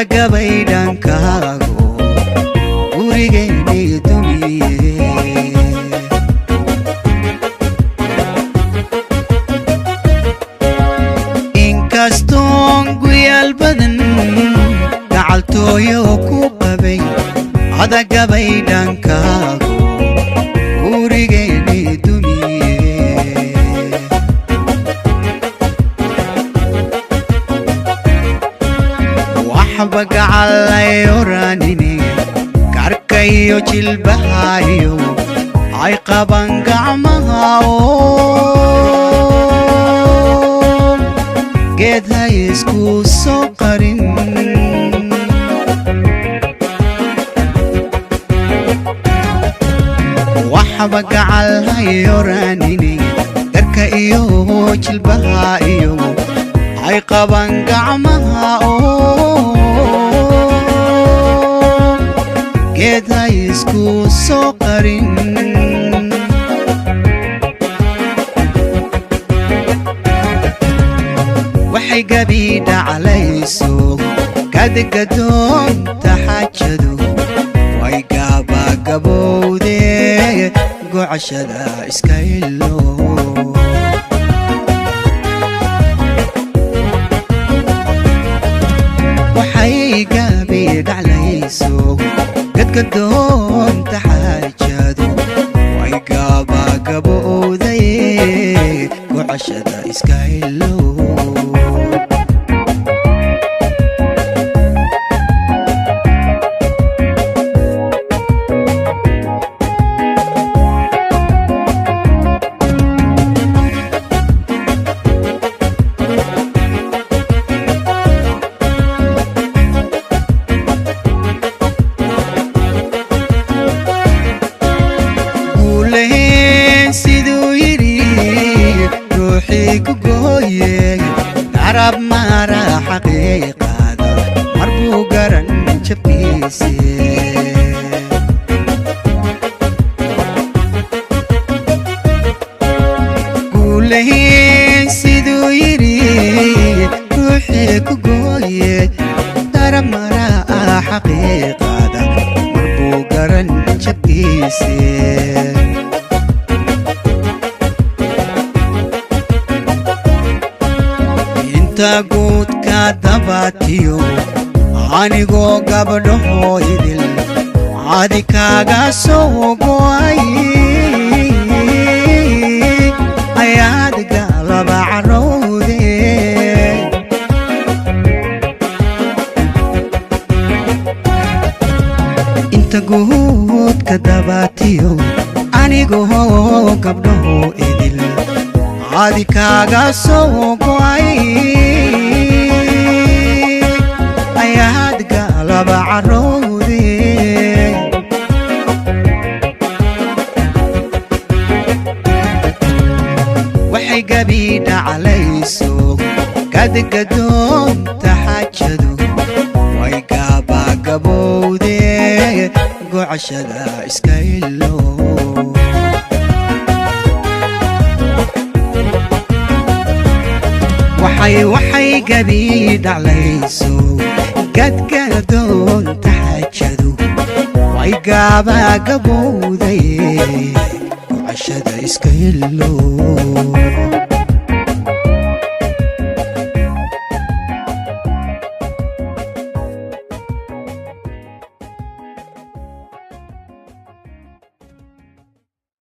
gabay dhankaago gurigeennii dumiye inkastoon guyaal badan gacaltooyo ku qabay ada gabay dhankaago gurigeennii dumiye waxba gacalay oraanine karkayo jilbahayo ay qaban gacmaha geed hay isku soo qarin waxba gacalay oraanine karka iyo jilbahayo ay qaban gacmaha geed hay isku soo qarin waxay gabiidha calayso kadgadoonta xaajadu way gaabagabowde gocashada iska ilo waxay gabiidha calayso kadgadoonta xaajadu way gaabagabowde gocashada iska ilo عرب مارا حقيقة مربو قرن جبيسي قولهين سيدو يري روحي كقوية عرب مارا حقيقة مربو قرن جبيسي guudka dabatiyo anigoo gabdhaho idil caadi kaaga soo go'ay ayaad galaba carowde inta guudka dabatiyo anigoo gabdhaho idil caadi kaaga soo go'ay ayaad galaba carowde waxay gabiidha calayso kadgadoonta xaajadu way gaabagabowde gocashada iska ilo waxay gabiidha calayso kadgadoonta xaajadu way gaabagabowde gocashada iska ilo